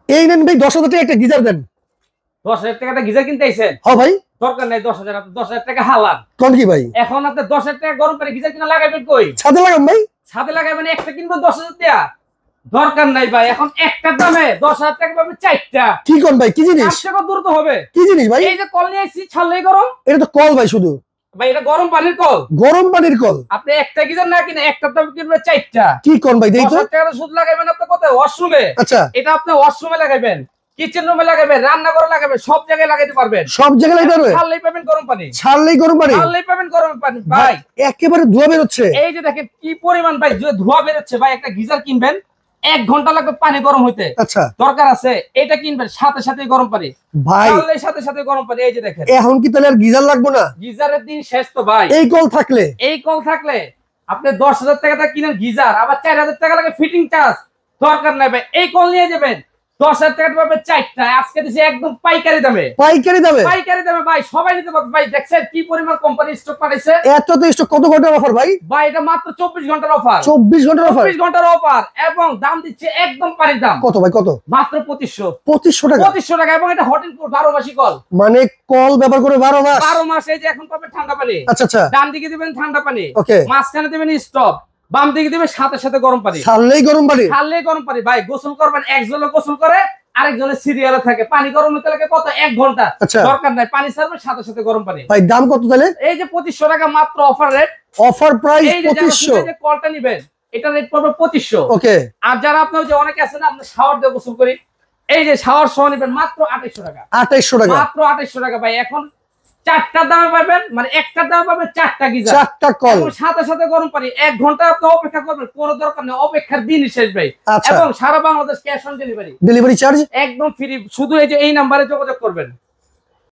এই নেন ভাই 10,000 টাকা একটা গিজার দেন। 10,000 টাকা গিজার কিনতে আইছেন? হ্যাঁ ভাই। দরকার নাই 10,000, আপনি 10,000 টাকা হালান। কোন কি ভাই? এখন আপনি 10,000 টাকা গরম পানি গিজার কিনা লাগাইবেন কই? ছাদে লাগাম ভাই। ছাদে লাগাইবেন, একটা কিনবেন 10,000 টাকা। দরকার নাই ভাই, এখন একটার দামে 10,000 টাকা পাবেন চারটা। কি কোন ভাই, কি জিনিস? 8 টাকা দূর তো হবে। কি জিনিস ভাই? এই যে কল নিয়ে আসছি ছাড়লেই গরম। এটা তো কল ভাই শুধু। ভাই এটা গরম পানির কল। গরম পানির কল। আপনি একটা গিজার না কিনে একটার দাম কিনবেন চারটা। কি কোন ভাই দেই তো? 10,000 টাকা শুধু লাগাইবেন আপনি কোথায়? ওয়াশরুমে। আচ্ছা। এটা আপনি ওয়াশরুমে লাগাইবেন, কিচেন রুমে লাগাবেন, রান্নাঘরে লাগাবেন, সব জায়গায় লাগাইতে পারবেন। সব জায়গায় লাগাইতে পারবে? ছাড়লেই পাবেন গরম পানি। ছাড়লেই গরম পানি? ছাড়লেই পাবেন গরম পানি ভাই। একেবারে ধোয়া বের হচ্ছে। এই যে দেখেন কি পরিমাণ ভাই ধোঁয়া বের হচ্ছে ভাই। একটা গিজার কিনবেন 1 ঘন্টা লাগবে পানি গরম হইতে। আচ্ছা। দরকার আছে এটা কিনবেন সাথে সাথে গরম পানি ভাই। ছাড়লেই সাথে সাথে গরম পানি। এই যে দেখেন। এখন কি তাহলে আর গিজার লাগবে না? গিজারের দিন শেষ তো ভাই। এই কল থাকলে? এই কল থাকলে আপনি 10,000 টাকা কিনেন গিজার, আবার 4,000 টাকা লাগে ফিটিং চার্জ। দরকার নাই ভাই, এই কল নিয়ে যাবেন 10,000 টাকা পাবে চারটা। আজকে দিছি একদম পাইকারি দামে। পাইকারি দামে? পাইকারি দামে ভাই, সবাই নিতে পারবে ভাই। দেখছেন কি পরিমাণ কোম্পানি স্টক পাঠাইছে। এত তো স্টক কত ঘন্টার অফার ভাই? ভাই এটা মাত্র 24 ঘন্টার অফার। 24 ঘন্টার অফার? 24 ঘন্টার অফার এবং দাম দিচ্ছে একদম পানির দাম। কত ভাই, কত? মাত্র 2500। 2500 টাকা? 2500 টাকা। এবং এটা হট এন্ড কুল 12 মাসি কল। মানে কল ব্যবহার করে 12 মাস? 12 মাস। এই যে এখন পাবেন ঠান্ডা পানি। আচ্ছা আচ্ছা। ডান দিকে দিবেন ঠান্ডা পানি, ওকে। মাঝখানে দিবেন স্টপ, বাম দিকে দিবেন সাথে সাথে গরম পানি। ছাড়লেই গরম পানি? ছাড়লেই গরম পানি ভাই। গোসল করবেন, একজনে গোসল করে আরেকজনের সিরিয়ালে থাকে। পানি গরম হতে লাগে কত? 1 ঘন্টা। আচ্ছা। দরকার নাই, পানি ছাড়বেন সাথে সাথে গরম পানি। ভাই দাম কত তাহলে? এই যে 2500 টাকা মাত্র অফার রেট। অফার প্রাইস এই যে 2500? যে কলটা নিবেন এটা রেট পড়বে 2500। ওকে। আর যারা আপনার যে অনেকে আছে না আমরা শাওয়ার দিয়ে গোসল করি, এই যে শাওয়ার সহ নিবেন মাত্র 2800 টাকা। 2800 টাকা? মাত্র 2800 টাকা ভাই। এখন চারটার দামে পাবেন, মানে একটার দামে পাবেন চারটা গিজার, চারটা কল, সাথে সাথে গরম পানি। 1 ঘন্টা আপনি অপেক্ষা করবেন, কোনো দরকার নেই, অপেক্ষার দিনই শেষ ভাই। আচ্ছা। এবং সারা Bangladesh cash on delivery, delivery charge একদম ফ্রি। শুধু এই যে এই নাম্বারে যোগাযোগ করবেন।